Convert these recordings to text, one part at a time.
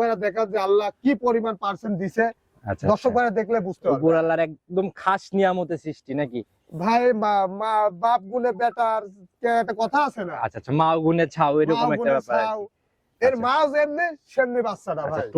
ভাইরা দেখা যে আল্লাহ কি পরিমাণ পার্সেন্ট দিছে। আচ্ছা, দর্শক ভাইরা দেখলে বুঝতে পারবে। উপর আল্লাহর একদম খাস নিয়ামতের সৃষ্টি নাকি? ভাই মা বাপ গুনে বেটার একটা কথা আছে না, আচ্ছা আচ্ছা, মা গুনে ছাও, এরকম মা একটা গুনে ব্যাপার আর ছাও। কি। এর আচ্ছা, মাও যেমনি সেমনি বাচ্চাটা আচ্ছা, ভাই।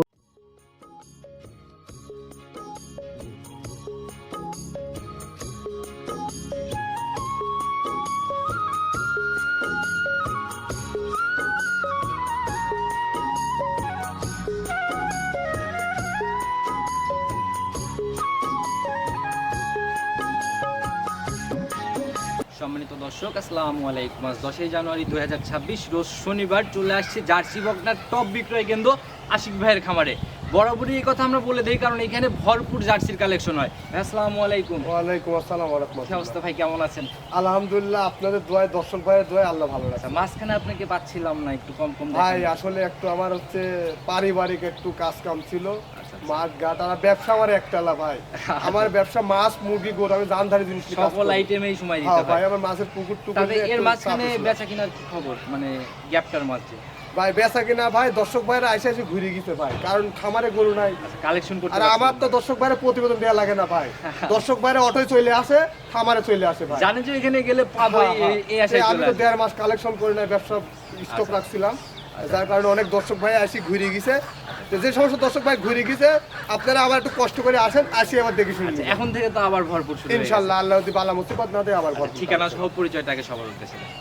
সম্মানিত দর্শক, আসসালামু আলাইকুম। আজ 10 জানুয়ারি 2026 রোজ শনিবার চলে আসছে জার্সি বকনার টপ বিক্রয় কেন্দ্র আশিক ভাইয়ের খামারে। বরাবরই এই কথা আমরা বলে দেই, কারণ এখানে ভরপুর জার্সির কালেকশন হয়। আসসালামু আলাইকুম। ওয়ালাইকুম আসসালাম ওয়া কি রাহমাতুল্লাহ। অবস্থা ভাই, কেমন আছেন? আলহামদুলিল্লাহ, আপনাদের দোয়ায়, দর্শক ভাইয়ের দোয়ায় আল্লাহ ভালো রাখে। আচ্ছা, মাঝখানে আপনাকে পাচ্ছিলাম না, একটু কম কম ভাই দেখেন। আসলে একটু আমার হচ্ছে পারিবারিক একটু কাজ কাম ছিল। আচ্ছা, মাছ ঘাট আর ব্যবসা আমার একটালা ভাই। আমার ব্যবসা মাছ মুরগি গরু, আমি জানধারি জিনিস নিয়ে কাজ সকল করি। আইটেমেই সময় দিতে হ্যাঁ হয়। ভাই, আমার মাছের পুকুর টুকুর তবে দিয়ে এর একটু মাঝখানে চাপ ছিল। বেচা কেনার কি খবর, মানে গ্যাপটার মাঝে? ভাই বেচা কিনা ভাই দর্শক ভাইরা এসে ঘুরে গেছে ভাই, কারণ খামারে গরু নাই। কালেকশন করতে আর আমার তো দর্শক ভাইরা প্রতিবেদন দেওয়া লাগে না ভাই। দর্শক ভাইরা অটোয় চলে আসে, খামারে চলে আসে ভাই। জানেন যে এখানে গেলে পাবো, হ্যাঁ, হ্যাঁ। এই আশায় আমি চলে তো আসে। 1.5 মাস কালেকশন করে নাই, ব্যবসা স্টক আচ্ছা। রাখছিলাম। যার কারণে অনেক দর্শক ভাই আসি ঘুরে গেছে। তো যে সমস্ত দর্শক ভাই ঘুরে গেছে, আপনারা আবার একটু কষ্ট করে আসেন, আসি আবার দেখে শুনি। আচ্ছা, এখন থেকে তো আবার ভরপুর শুরু হয়ে গেছে। ইনশাআল্লাহ, আল্লাহ যদি বালা মুসিবত না দেয় আবার ভরপুর। ঠিকানা সহ পরিচয়টাকে সবার উদ্দেশ্যে দেন।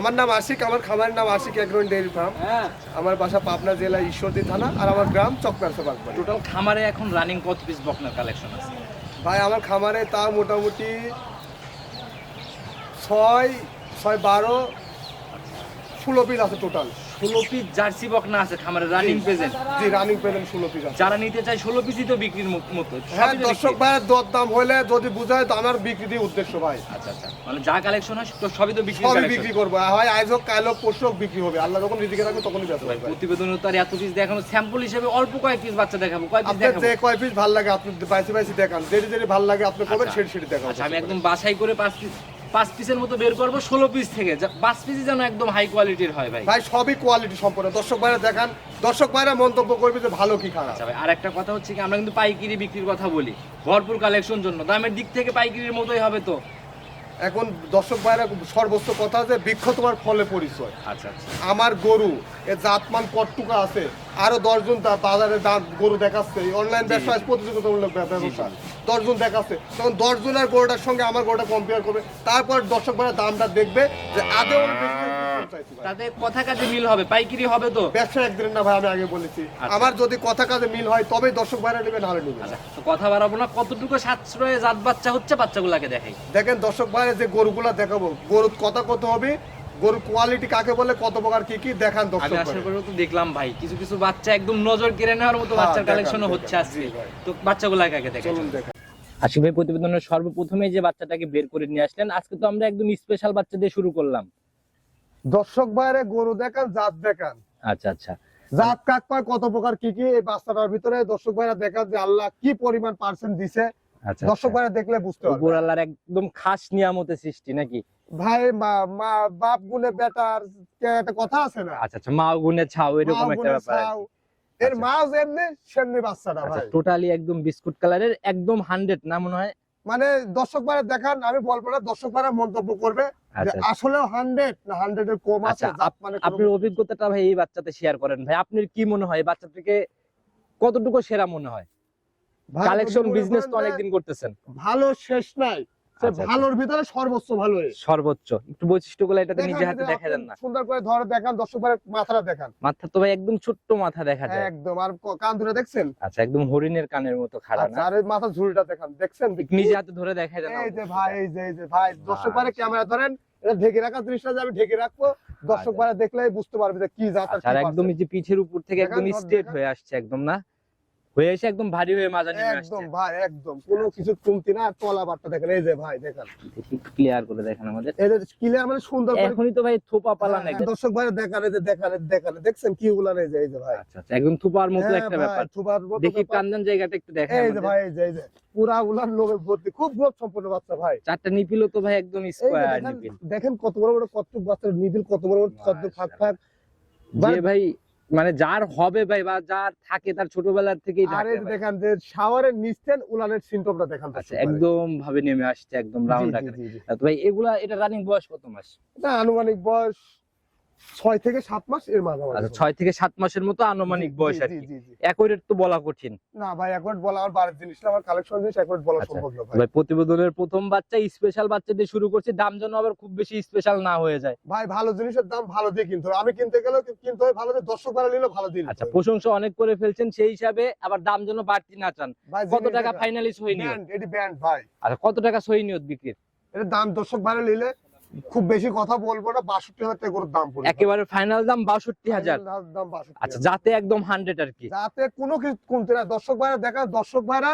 আমার নাম আশিক, আমার খামারের নাম আশিক এগ্রো ডেইরি ফার্ম। হ্যাঁ। আমার বাসা পাবনা জেলা ঈশ্বরদী থানা, আর আমার গ্রাম চকনারসা বাগবাড়ি। টোটাল খামারে এখন রানিং কত পিস বকনার কালেকশন আছে? ভাই আমার খামারে তা মোটামুটি 6, 12, 16 পিস আছে টোটাল। 16 পিস জার্সি বকনা আছে খামারে রানিং প্রেজেন্ট। জি, রানিং প্রেজেন্ট 16 পিস আছে। যারা নিতে চায় 16 পিসই তো বিক্রির মতো। হ্যাঁ, সবই তো দর্শক বিক্রি। ভাইয়ের দরদাম হলে যদি বুঝায় তো আমার বিক্রি দিয়ে উদ্দেশ্য ভাই। আচ্ছা আচ্ছা, মানে যা কালেকশন হয় তো সবই তো বিক্রি সবই কালেকশন। বিক্রি করবো, হয় আজ হোক কাল হোক পরশু হোক বিক্রি হবে। আল্লাহ যখন রিজিকে রাখবে তখনই ব্যস্ত ভাই হবে। প্রতিবেদনে তো আর এত পিস দেখানো, স্যাম্পল হিসেবে অল্প কয়েক পিস বাচ্চা দেখাবো। কয় পিস আপনার দেখাবো? যে কয় পিস ভালো লাগে আপনি বাইসি দেখান, যেটি ভালো লাগে আপনি করবেন, আচ্ছা। সেটি দেখান। আচ্ছা, আমি একদম বাছাই করে 5 পিসের মতো বের করবো 16 পিস থেকে। 5 পিসই যেন একদম হাই কোয়ালিটির হয় ভাই। ভাই সবই কোয়ালিটি সম্পন্ন। দর্শক ভাইরা দেখান, দর্শক ভাইরা মন্তব্য করবে যে ভালো কি খারাপ। আচ্ছা ভাই, আর একটা কথা হচ্ছে কি, আমরা কিন্তু পাইকারি বিক্রির কথা বলি। ভরপুর কালেকশন জন্য দামের দিক থেকে পাইকারির মতোই হবে তো? এখন দর্শক ভাইরা সর্বোচ্চ কথা যে বৃক্ষ তোমার ফলে পরিচয়। আচ্ছা আচ্ছা। আমার গরু এর জাতমান কটটুকা আছে, আরো 10 জন বাজারে গরু দেখাচ্ছে, অনলাইন ব্যবসা প্রতিযোগিতামূলক ব্যবসা, 10 জন দেখাচ্ছে, তখন 10 জনের গরুটার সঙ্গে আমার গরুটা কম্পেয়ার করবে, তারপর দর্শক ভাইরা দামটা দেখবে যে আদৌ আমি বেশি দাম চাইছি ভাই। তাতে কথা কাজে মিল হবে, পাইকারি হবে তো? ব্যবসা একদিনের না ভাই, আমি আগে বলেছি। আচ্ছা। আমার যদি কথা কাজে মিল হয় তবেই দর্শক ভাইরা নেবে, নাহলে নেবে না। আচ্ছা, তো কথা বাড়াবো না, কতটুকু সাশ্রয়ে জাত বাচ্চা হচ্ছে বাচ্চাগুলাকে দেখাই। দেখেন দর্শক ভাইরা যে গরুগুলা দেখাবো, গরুর কথা কত হবে, গরুর কোয়ালিটি কাকে বলে, কত প্রকার কি কি দেখান আমি দর্শক আসার ভাইরা। পরেও তো দেখলাম ভাই কিছু কিছু বাচ্চা একদম নজর কেড়ে নেওয়ার মতো হ্যাঁ, বাচ্চার দেখান, কালেকশনও দেখান। হচ্ছে আজকে। জি ভাই। তো বাচ্চাগুলাকে আগে দেখাই। চলুন দেখান। আশিক ভাই প্রতিবেদনের সর্বপ্রথমে যে বাচ্চাটাকে বের করে নিয়ে আসলেন, আজকে তো আমরা একদম স্পেশাল বাচ্চা দিয়ে শুরু করলাম। দর্শক ভাইরা গরু দেখান, জাত দেখান, আচ্ছা আচ্ছা। জাত কাক পায়, কত প্রকার কি কি এই বাচ্চাটার ভিতরে দর্শক ভাইরা দেখান যে আল্লাহ কি পরিমাণ পার্সেন্ট দিছে। আচ্ছা, দর্শক ভাইরা দেখলে বুঝতে পারবে। উপর আল্লাহর একদম খাস নিয়ামতের সৃষ্টি নাকি? ভাই বাপ গুনে বেটার একটা কথা আছে না, আচ্ছা আচ্ছা, মা গুনে ছাও, এরকম মা একটা গুনে ব্যাপার আর ছাও। কি। এর আচ্ছা। মা যেমনি সেমনি বাচ্চাটা আচ্ছা, ভাই। টোটালি একদম বিস্কুট কালারের, একদম 100 না মনে হয়? মানে দর্শক ভাইরা দেখান, আমি বলবো না, দর্শক ভাইরা মন্তব্য করবে যে আচ্ছা। আসলে 100 না 100 এর কম আছে। আচ্ছা, জাত মানে কোনো- আপনার অভিজ্ঞতাটা ভাই এই বাচ্চাতে শেয়ার করেন ভাই। আপনার কি মনে হয় এই বাচ্চা থেকে কতটুকু সেরা মনে হয়? ভাই, কালেকশন যদি মনে বিজনেস তো করেন যে অনেকদিন করতেছেন। ভালো শেষ নাই, সে আচ্ছা, ভালোর ভিতরে সর্বোচ্চ ভালো। সর্বোচ্চ একটু বৈশিষ্ট্যগুলো এটাতে দেখান, নিজে হাতে এটা দেখা দেন না? সুন্দর করে ধরে দেখান, দর্শক ভাইয়ের মাথাটা দেখান মাথা তো ভাই একদম ছোট্ট মাথা দেখা যায়। একদম। আর কান ধরে দেখছেন? আচ্ছা, একদম হরিণের কানের মতো খাড়া আচ্ছা, না? আর এই মাথা ঝুড়িটা দেখান, দেখছেন? নিজে হাতে ধরে দেখা দেন? এই যে ভাই, এই যে ভাই, দর্শক ভাইয়ের ক্যামেরা ধরেন, এটা ঢেকে রাখার জিনিসটা যে আমি ঢেকে রাখবো, দর্শক আচ্ছা। ভাইরা দেখলেই বুঝতে পারবে যে কি জাত আর আচ্ছা, আর কি একদম পার্সেন্ট। এই যে পিঠের উপর থেকে দেখান, একদম ধর স্ট্রেট দেখান। হয়ে আসছে, একদম না হয়ে এসে একদম ভারী হয়ে মাজা নেমে আসছে। একদম ভাই, একদম কোনো কিছু কমতি না। আর তলা বাটটা দেখেন, এই যে ভাই দেখেন, দেখি ক্লিয়ার করে দেখেন আমাদের। এই যে ক্লিয়ার মানে সুন্দর করে। এখনই তো ভাই থোপা পালান হ্যাঁ, একদম। দর্শক ভাইরা দেখান, এই যে দেখান, দেখছেন কি ওগুলা, এই যে ভাই। আচ্ছা আচ্ছা, একদম থোপার মতো হ্যাঁ একটা ভাই, ব্যাপার। থোপার মতো দেখি ব্যাপার। কান্দান জায়গাটা একটু দেখাই এই যে আমাদের। ভাই, এই যে পুরা উলার লোকের ভর্তি, খুব গ্রোথ সম্পন্ন বাচ্চা ভাই। চারটা নিপিলও তো ভাই একদম এই যে স্কয়ার দেখেন, নিপিল। দেখেন কত বড় বড় কত বাচ্চার নিবিল, কত বড় বড় কত ফাঁক। যে ভাই মানে যার হবে ভাই বা যার থাকে তার ছোটবেলার থেকেই আর থাকে এই ভাই। দেখেন যে শাওয়ারের নিচের উলানের সিনটপটা দেখেন আচ্ছা একদম ভাবে নেমে আসছে একদম রাউন্ড আকারে। তো ভাই এগুলা এটা রানিং বয়স কত মাস? এটা আনুমানিক বয়স 6 থেকে 7 মাস এর মাঝামাঝি। আচ্ছা 6 থেকে 7 মাসের মতো আনুমানিক বয়স আর কি। অ্যাকুরেট তো বলা কঠিন। না ভাই একবার বলা আমার বাড়ির জিনিস না, আমার কালেকশন জিনিস একবার বলা আচ্ছা, সম্ভব না ভাই। ভাই প্রতিবেদনের প্রথম বাচ্চা স্পেশাল বাচ্চা দিয়ে শুরু করছি, দাম যেন আবার খুব বেশি স্পেশাল না হয়ে যায়। ভাই ভালো জিনিসের দাম ভালো দিয়ে কিনতে হবে, আমি কিনতে গেলেও কিনতে হয় ভালো দিয়ে, দর্শক ভাড়া নিলেও ভালো দিয়ে নিতে আচ্ছা হবে। প্রশংসা অনেক করে ফেলছেন, সেই হিসাবে আবার দাম যেন বাড়তি না চান। ভাই কত জিনিস টাকা দেখেন, ফাইনালি সই নিয়ত? ব্র্যান্ড, এটি ব্র্যান্ড ভাই। আচ্ছা কত টাকা সই নিয়ত বিক্রির? এর দাম দর্শক ভাড়া নিলে খুব বেশি কথা বলবো না, 62,000 টাকা করে দাম পড়বে। একেবারে ফাইনাল দাম 62,000। দাম 62,000। আচ্ছা যাতে একদম 100 আর কি। যাতে কোনো কিছু কমতে না, দর্শক ভাড়া দেখা, দর্শক ভাড়া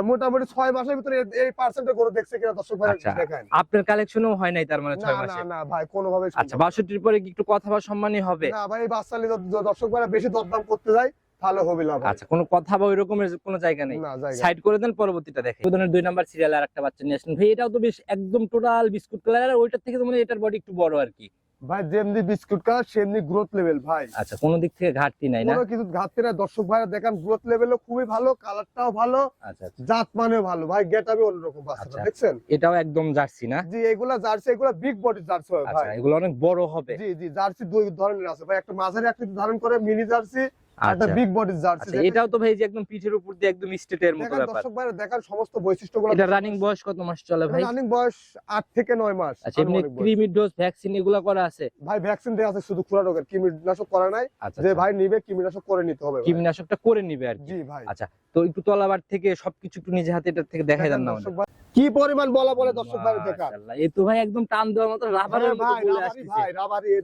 মোটামুটি 6 মাসের ভিতরে এই পার্সেন্টে করে দেখছে কিনা দর্শক ভাড়া আচ্ছা দেখেন। আপনার কালেকশনও হয় নাই তার মানে 6 না মাসে? না না ভাই কোনোভাবে আচ্ছা 62 পরে কি একটু কথা বা সম্মানই হবে? না ভাই, এই বাচ্চা নিয়ে দর্শক ভাড়া বেশি দরদাম করতে যায় তাহলে হবে না ভাই। আচ্ছা কোনো কথা বা ওই রকমের কোনো জায়গা নেই? না জায়গা। সাইড করে দেন, পরবর্তীটা দেখেন। প্রতিবেদনের 2 নাম্বার সিরিয়ালে আরেকটা বাচ্চা নিয়ে আসলেন ভাই, এটাও তো বেশ একদম টোটাল বিস্কুট কালার, আর ওইটার থেকে তো মানে এটার বডি একটু বড় আর কি। ভাই যেমনি বিস্কুট কালার সেমনি গ্রোথ লেভেল ভাই। আচ্ছা কোনো দিক থেকে ঘাটতি নাই না? কোনো কিছু ঘাটতি না, দর্শক ভাইরা দেখেন গ্রোথ লেভেলও খুবই ভালো, কালারটাও ভালো, আচ্ছা আচ্ছা জাত মানেও ভালো ভাই, গেটআপে অন্যরকম বাচ্চাটা আচ্ছা। দেখছেন। এটাও একদম জার্সি না? জি এগুলা জার্সি, এগুলা বিগ বডি জার্সি হয় আচ্ছা ভাই। এগুলো অনেক বড় হবে। জি জি জার্সি দুই ধরনের আছে ভাই, একটা মাঝারি আকৃতি ধারণ করে মিনি জার্সি, একটা আচ্ছা বিগ বডি জার্সি। আচ্ছা এটাও তো ভাই যে একদম পিঠের উপর দিয়ে একদম স্টেটের মতো দেখেন ব্যাপার। দর্শক ভাইরা দেখেন সমস্ত বৈশিষ্ট্যগুলো। এটা রানিং বয়স কত মাস চলে ভাই? রানিং বয়স 8 থেকে 9 মাস। আচ্ছা এমনি আনুমানিক বয়স। ক্রিমি ডোজ ভ্যাকসিন এগুলা করা আছে? ভাই ভ্যাকসিন দেয়া আছে শুধু খোলা রোগের, কৃমিনাশক করা নাই। আচ্ছা যে আচ্ছা। ভাই নিবে কৃমিনাশক করে নিতে হবে ভাই। কৃমিনাশকটা করে নিবে আর কি। জি ভাই। আচ্ছা তো একটু তলাবার থেকে সবকিছু একটু নিজে হাতে এটা থেকে দেখাই দেন না দর্শক আমাদের। ভাই কি পরিমাণ বলা বলে দর্শক ভাই দেখা। মাশাআল্লাহ, এই তো ভাই একদম টান দেওয়ার মতো রাবারের মতো ভাই বলে রাবারি আসতেছে। ভাই,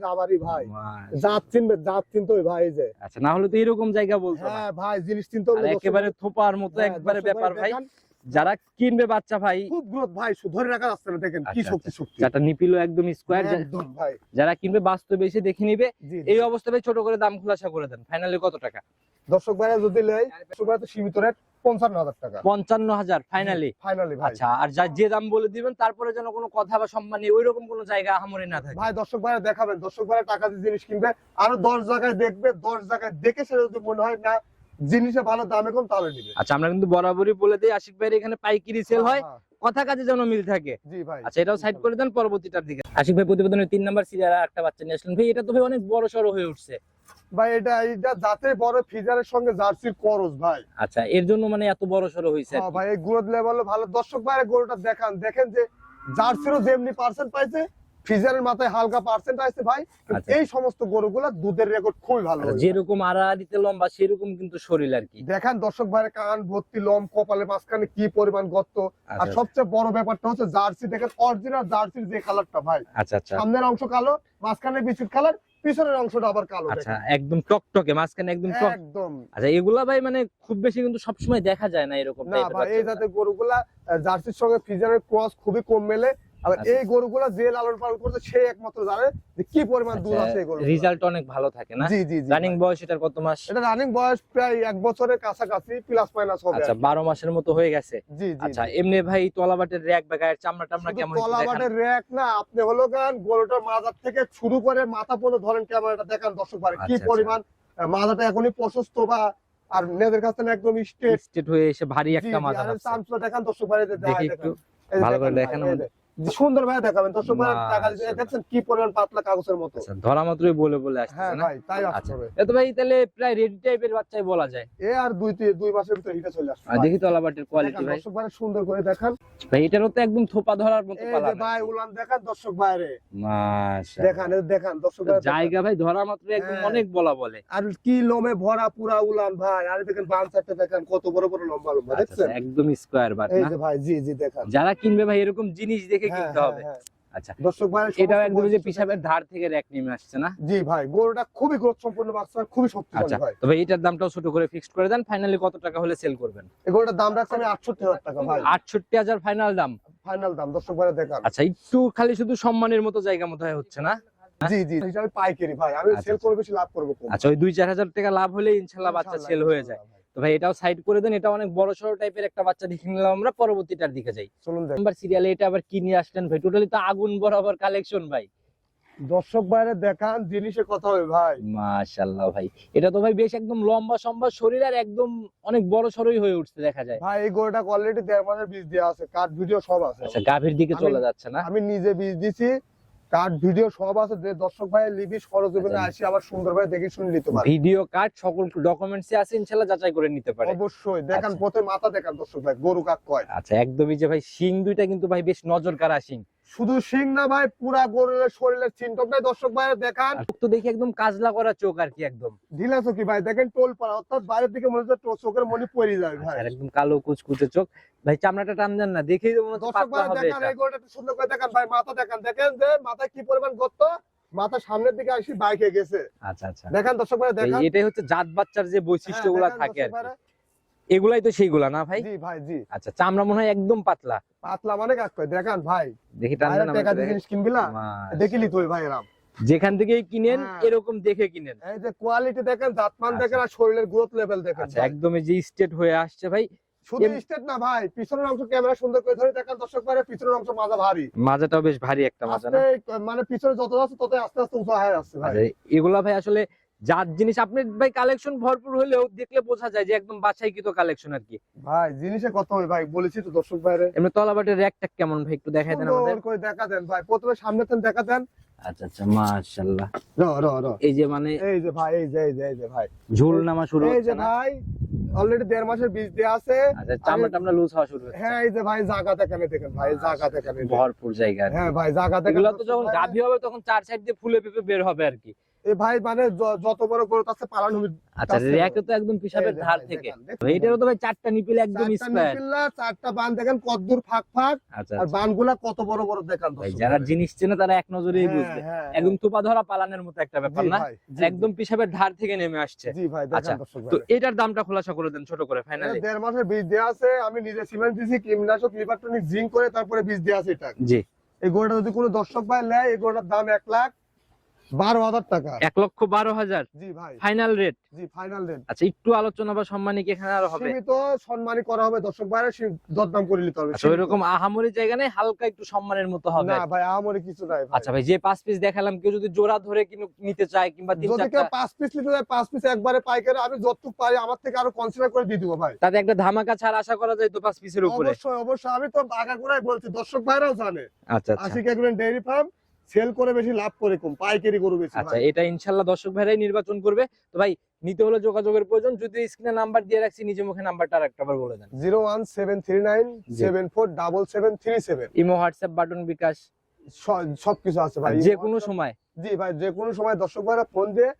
রাবারি ভাই। মাশাআল্লাহ। জাত চিনবে, জাত চিনতে হবে ভাই। এই যে আচ্ছা না হলে তো এরকম জায়গা বলতো না। হ্যাঁ ভাই জিনিস চিনতে আর হবে দর্শক একেবারে ভাই। থোপার মতো হ্যাঁ, একবারে দর্শক ব্যাপার ভাই। দেখেন, যারা কিনবে বাচ্চা ভাই, খুব গ্রোথ ভাই, ধরে রাখা যাচ্ছে না, দেখেন কি আচ্ছা, শক্তি শক্তি। যাটা নিপিলও একদম স্কোয়ার। একদম ভাই। যারা কিনবে বাস্তবে এসে দেখে নিবে। জি এই অবস্থায় ছোট করে দাম খোলাসা করে দেন, ফাইনালি কত টাকা? দর্শক ভাইরা যদি নেয়, দর্শক ভাইরা তো সীমিত রেট 55,000 টাকা 55,000 ফাইনালি? ফাইনালি ভাই। আচ্ছা আর যে দাম বলে দিবেন তারপরে যেন কোনো কথা বা সম্মান নেই ওইরকম কোনো জায়গা আহামরি না থাকে। ভাই দর্শক ভাইরা দেখাবেন, দর্শক ভাইরা টাকা দিয়ে জিনিস কিনবে, আরো 10 জায়গায় দেখবে, 10 জায়গায় দেখে সেটা যদি মনে হয় না জিনিসে ভালো দামে কম তাহলে নিবে। আচ্ছা আমরা কিন্তু বরাবরই বলে দিই আশিক ভাইয়ের এখানে পাইকারি সেল হয়, হ্যাঁ, কথা কাজে যেন মিল থাকে। জি ভাই। আচ্ছা এটাও সাইড করে দেন, পরবর্তীটার দিকে। আশিক ভাই প্রতিবেদনের 3 নাম্বার সিরিয়ালে একটা বাচ্চা নিয়ে আসলেন ভাই, এটা তো ভাই অনেক বড় সড়ো হয়ে উঠছে। ভাই এটা যাতে বড় ফিজারের সঙ্গে জার্সির করস ভাই। আচ্ছা এর জন্য মানে এত বড় সড়ো হয়েছে? হ্যাঁ ভাই এই গ্রোথ লেভেল ভালো। দর্শক ভাইরা গরুটা দেখেন যে জার্সিরও যেমনি পার্সেন্ট পাইছে, ফিজারের মাথায় হালকা পার্সেন্ট আছে ভাই। আচ্ছা। এই সমস্ত গরুগুলা দুধের রেকর্ড খুবই ভালো হয়েছে। যেরকম আড়াআড়িতে লম্বা সেরকম কিন্তু শরীর আর কি। দেখেন দর্শক ভাইরা কান ভর্তি লোম, কপালে মাঝখানে কি পরিমাণ গর্ত। আর আচ্ছা সবচেয়ে বড় ব্যাপারটা হচ্ছে জার্সি, দেখেন অরিজিনাল জার্সির যে কালারটা ভাই, আচ্ছা আচ্ছা সামনের অংশ কালো, মাঝখানে বিস্কুট কালার, পিছনের অংশটা আবার কালো। আচ্ছা দেখেন একদম টকটকে মাঝখানে একদম টক। একদম। আচ্ছা এগুলা ভাই মানে খুব বেশি কিন্তু সবসময় দেখা যায় না এরকম না ভাই এই জাতের গরুগুলা জার্সির সঙ্গে ফিজারের ক্রস খুবই কম মেলে। আর আচ্ছা। এই গরুগুলা যে লালন পালন করছে সে একমাত্র জানে যে কি পরিমাণ দুধ আছে এই গরুগুলা। রেজাল্ট অনেক ভালো থাকে না? জি জি জি। রানিং বয়স এটার কত মাস? এটা রানিং বয়স প্রায় 1 বছরের কাছাকাছি, প্লাস মাইনাস হবে। আচ্ছা 12 মাসের মতো হয়ে গেছে। জি জি। আচ্ছা এমনি ভাই তলাবাটের র‍্যাক বা গায়ের চামড়া টামড়া শুধু কেমন একটু দেখান। তলাবাটের র‍্যাক না, আপনি হলো গান গরুটার মাথার থেকে শুরু করে মাথা পর্যন্ত ধরেন ক্যামেরাটা দেখান দর্শক ভাই কি আচ্ছা, পরিমাণ মাথাটা এখনই প্রশস্ত বা আর নেদের কাছে একদম স্ট্রেট স্টেট হয়ে এসে ভারী একটা মাথা আর লাগছে। চামচটা দেখান দর্শক ভাই দেখি একটু ভালো করে দেখান আমাদের। সুন্দর ভাই দেখাবেন দর্শক ভাই। টাকা দিয়ে মাশাআল্লাহ। দেখছেন কি পরিমাণ পাতলা কাগজের মতো। আচ্ছা ধরা মাত্রই বলে বলে হ্যাঁ আসছে না? ভাই তাই আচ্ছা আসবে। এ তো ভাই তাহলে প্রায় রেডি টাইপের বাচ্চাই বলা যায়। এ আর 2 মাসের ভিতরে হিটে চলে আসবে। আর দেখি তলাবাটের কোয়ালিটি দেখেন ভাই। দর্শক ভাই সুন্দর করে দেখান। ভাই এটারও তো একদম থোপা ধরার মতো এই পালা। যে ভাই উলান দেখান দর্শক ভাইরে। মাশাআল্লাহ দেখান এই দেখেন দর্শক ভাই। জায়গা ভাই ধরা মাত্র একদম হ্যাঁ। অনেক বলা বলে। আর কি লোমে ভরা পুরা উলান ভাই। আর দেখেন বাম সাইডটা দেখেন কত বড় বড় লম্বা লম্বা আচ্ছা, দেখছেন। আচ্ছা, একদম স্কয়ার বাট এই না? যে ভাই জি জি দেখান। যারা কিনবে ভাই এরকম জিনিস দেখে হ্যাঁ, কিনতে হ্যাঁ, হবে। হ্যাঁ। আচ্ছা দর্শক ভাই এটাও একদম যে পিছাবের ধার থেকে র‍্যাক নেমে আসছে না? জি ভাই গরুটা খুবই গ্রোথ সম্পন্ন বাচ্চা, খুবই শক্তিশালী আচ্ছা ভাই। তবে এটার দামটাও ছোট করে ফিক্সড করে দেন, ফাইনালি কত টাকা হলে সেল করবেন? এই গরুটার দাম রাখছি আমি 68,000 টাকা ভাই। 68,000 ফাইনাল দাম? ফাইনাল দাম দর্শক ভাই দেখান। আচ্ছা একটু খালি শুধু সম্মানের মতো জায়গা মতো হচ্ছে না? জি জি হিসাবে পাইকারি ভাই, আমি আচ্ছা, সেল করে বেশি লাভ করব কম। আচ্ছা ওই 2-4 হাজার টাকা লাভ হলে ইনশাআল্লাহ বাচ্চা সেল হয়ে যায়। তো ভাই এটাও সাইড করে দেন, এটা অনেক বড় সড়ো টাইপের একটা বাচ্চা দেখে নিলাম আমরা, পরবর্তীটার দিকে যাই। চলুন দেখ। নাম্বার সিরিয়ালে এটা আবার কি নিয়ে আসলেন ভাই? টোটালি তো আগুন বরাবর কালেকশন ভাই। দর্শক বাইরে দেখান জিনিসে কথা হবে ভাই। মাশাআল্লাহ ভাই, এটা তো ভাই বেশ একদম লম্বা সম্বা শরীর আর একদম অনেক বড় সরই হয়ে উঠছে দেখা যায়। ভাই এই গরুটা অলরেডি 1.5 মাসের বীজ দেওয়া আছে, কাট ভিডিও সব আছে। আচ্ছা, গাভীর দিকে চলে যাচ্ছে না? আমি নিজে বীজ দিছি, কাট ভিডিও সব আছে, যে দর্শক ভাই লিবি সরজমিনে আসি আবার সুন্দর ভাবে দেখে শুনে নিতে পারে। ভিডিও কাট সকল ডকুমেন্টসই আছে, ইনশাআল্লাহ যাচাই করে নিতে পারে। অবশ্যই দেখান, আচ্ছা। প্রথমে মাথা দেখান দর্শক ভাই, গরু কাক কয়। আচ্ছা, একদমই যে ভাই শিং দুইটা কিন্তু ভাই বেশ নজর কাড়া শিং। শুধু শিং না ভাই, পুরা গরুর শরীরের চিন্টকটাই দর্শক ভাই দেখান। আর তো দেখি একদম কাজলা করা চোখ আর কি, একদম ঢিলা চোখি ভাই, দেখেন টোল পাড়া, অর্থাৎ বাইরের দিকে মনে হচ্ছে চোখের মনি পড়ে যায় ভাই। আর একদম কালো কুচকুচে চোখ ভাই, চামড়াটা টান দেন না, দেখেই তো মনে হচ্ছে দর্শক পাতলা ভাই হবে দেখান, এটা। এই গরুটা একটু সুন্দর করে দেখান ভাই, মাথা দেখান, দেখেন যে মাথায় কি পরিমাণ গর্ত, মাথা সামনের দিকে আসি বাইকে গেছে। আচ্ছা আচ্ছা, দেখান দর্শক ভাই দেখান। এটাই হচ্ছে জাত বাচ্চার যে বৈশিষ্ট্যগুলো হ্যাঁ, থাকে আর দেখান কি, দর্শক ভাইরা। এগুলাই তো সেইগুলা না ভাই? জি ভাই জি। আচ্ছা, চামড়া মনে হয় একদম পাতলা। পাতলা মানে কাক কয়, দেখান ভাই। দেখি টান দেন টাকা দিয়ে জিনিস কিনবি না, দেখিলি তুই ভাই এরাম। যেখান থেকেই কিনেন হ্যাঁ। এরকম দেখে কিনেন। এই যে কোয়ালিটি দেখেন, জাতমান আচ্ছা। দেখেন, আর শরীরের গ্রোথ লেভেল দেখেন আচ্ছা, ভাই। একদম এই যে স্টেট হয়ে আসছে ভাই। শুধু স্টেট না ভাই, পিছনের অংশ ক্যামেরা সুন্দর করে ধরে দেখান দর্শক ভাই, পিছনের অংশ মাজা ভারী। মাজাটাও বেশ ভারী একটা মাজা না? আস্তে মানে পিছনে যত যাচ্ছে তত আস্তে আস্তে উঁচা হয়ে যাচ্ছে ভাই। আচ্ছা, এগুলা ভাই আসলে যার জিনিস আপনি ভাই কালেকশন ভরপুর হলেও দেখলে বোঝা যায় যে একদম বাছাইকৃত কালেকশন আর কি। ভাই জিনিসে কত হয় ভাই, বলেছি তো দর্শক ভাইরে। এমনি তলাবাটের র্যাকটা কেমন ভাই একটু দেখাই দেন আমাদের। সুন্দর করে দেখা দেন ভাই, প্রথমে সামনে তেন দেখা দেন। আচ্ছা আচ্ছা, মাশাআল্লাহ। র এই যে মানে এই যে ভাই, এই যে ভাই ঝুল নামা শুরু এই হচ্ছে যে না? ভাই অলরেডি 1.5 মাসের বীজ দেয়া আছে। আচ্ছা, চামড়া টামড়া লুজ হওয়া শুরু হচ্ছে। হ্যাঁ এই যে ভাই জায়গা দেখানে দেখেন ভাই, জায়গা দেখানে ভরপুর জায়গা আর কি। হ্যাঁ ভাই জায়গা দেখেন। এগুলা তো যখন গাভী হবে তখন চার সাইড দিয়ে ফুলে পেঁপে বের হবে আর কি। এই ভাই মানে যত বড় গরু আছে পালান হবে। আচ্ছা, র্যাকে তো একদম পিছাবের ধার থেকে। এইটারও তো ভাই চারটা নিপিল একদম স্কয়ার। চারটা বান দেখেন কতদূর ফাঁক ফাঁক, আচ্ছা আর বানগুলা কত বড় বড় দেখেন ভাই, দর্শক যারা ভাই। জিনিস চেনে তারা এক নজরেই হ্যাঁ, বুঝবে। হ্যাঁ, একদম তোপা ধরা পালানের মতো একটা ব্যাপার জি না? ভাই, জি, একদম পিছাবের ধার থেকে নেমে আসছে। জি ভাই আচ্ছা, দেখেন দর্শক তো ভাই। এটার দামটা খোলাসা করে দেন ছোট করে ফাইনালি। 1.5 মাসের বীজ দেয়া আছে, আমি নিজে সিমেন্ট দিছি, কীটনাশক লিভারটনিক জিঙ্ক করে তারপরে বীজ দেয়া আছে এটা। জি, এই গরুটা যদি কোনো দর্শক ভাই নেয়, এই গরুটার দাম 1,12,000 টাকা। 1,12,000 জি ভাই, ফাইনাল রেট। জি ফাইনাল রেট। আচ্ছা, একটু আলোচনা বা সম্মানী কি এখানে আরো হবে? সীমিত সম্মানী করা হবে দর্শক ভাইরা, দরদাম করে নিতে হবে। আচ্ছা, ওইরকম আহামরি জায়গা নেই, হালকা একটু সম্মানের মতো হবে। না ভাই আমারই কিছু নাই ভাই। আচ্ছা ভাই, যে 5 পিস দেখালাম কেউ যদি জোড়া ধরে নিতে চায় কিংবা যদি কেউ 3-4টা, 5 পিস নিতে যায়, 5 পিস একবারে পাইকারি, আমি যতটুকু পারি আমার থেকে আরো কনসিডার করে দিয়ে দিব ভাই। তাতে একটা ধামাকা ছাড় আশা করা যায় তো 5 পিসের উপরে। অবশ্যই অবশ্যই, আমি তো আগাগোড়াই বলছি, দর্শক ভাইরাও জানে। আচ্ছা আচ্ছা Ashiq agreement dairy farm sell করে বেশি লাভ করে কম, পাইকারি গরু বেশি আচ্ছা, ভাই। এটা ইনশাআল্লাহ দর্শক ভাইরাই নির্বাচন করবে। তো ভাই, নিতে হলে যোগাযোগের প্রয়োজন, যদি স্ক্রিনে নাম্বার দিয়ে রাখছি নিজে মুখে নাম্বারটা আরেকটাবার বলে দেন। 01739747737। ইমো, হোয়াটসঅ্যাপ, বাটন, বিকাশ সবকিছু আছে ভাই, যে কোনো সময়। জি ভাই যে কোনো সময় দর্শক ভাইরা ফোন দিয়ে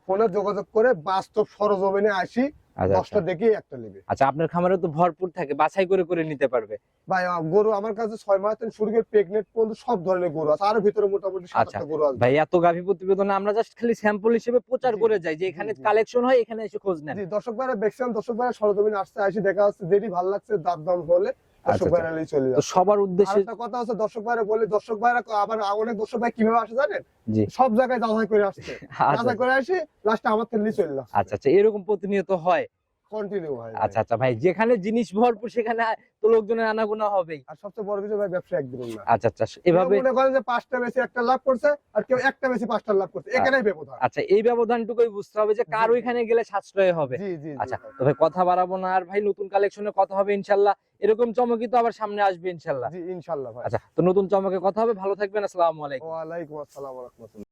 ফোনে যোগাযোগ করে বাস্তব সরজমিনে আসি, আচ্ছা 10টা দেখি একটা নেবে। আচ্ছা, আপনার খামারে তো ভরপুর থাকে, বাছাই করে করে নিতে পারবে। ভাই গরু আমার কাছে 6 মাস থেকে শুরু করে প্রেগনেন্ট পর্যন্ত সব ধরনের গরু আছে, আর ভিতরে মোটামুটি 7-8টা গরু আছে। ভাই, এত গাভী প্রতিবেদনে আমরা জাস্ট খালি স্যাম্পল হিসেবে প্রচার জি, করে যাই যে এখানে জি। কালেকশন হয়, এখানে এসে খোঁজ নেন। জি দর্শক ভাইরা ম্যাক্সিমাম দর্শক ভাইরা সরজমিনে আসতে আসি, দেখা যাচ্ছে যেটি ভালো লাগছে দাম হলে দর্শক আচ্ছা, ভাইরা নিয়ে চলে তো যাচ্ছে। সবার আর উদ্দেশ্যে একটা কথা হচ্ছে দর্শক ভাইরা বলি, দর্শক ভাইরা আবার অনেক দর্শক ভাই কিভাবে আসে জানেন, জি সব জায়গায় যাচাই করে আসছে, আচ্ছা যাচাই করে আসি লাস্টে আমার থেকে নিয়ে চলে যাচ্ছে। আচ্ছা, এরকম প্রতিনিয়ত হয়। কন্টিনিউ হয় ভাই। আচ্ছা আচ্ছা ভাই, যেখানে জিনিস ভরপুর সেখানে তো লোকজনের আনাগোনা হবেই। আর সবচেয়ে বড় বিষয় ভাই, ব্যবসা একদিন না। আচ্ছা আচ্ছা, এভাবে কেউ মনে করেন যে 5টা বেশি একটা লাভ করছে, আর কেউ একটা বেশি 5টা লাভ করছে, এখানেই ব্যবধান। আচ্ছা, এই ব্যবধানটুকুই বুঝতে হবে যে কার জি, জি। ওইখানে গেলে সাশ্রয় হবে। জি জি আচ্ছা, জি তো ভাই কথা বাড়াবো না আর ভাই, নতুন কালেকশনে কথা হবে ইনশাল্লাহ। এরকম চমকই তো আবার সামনে আসবে ইনশাল্লাহ। জি ইনশাআল্লাহ ভাই। আচ্ছা, তো নতুন চমকে কথা হবে। ভালো থাকবেন, আসসালামু আলাইকুম। ওয়া আলাইকুম আসসালাম ওয়া রাহমাতুল্লাহ।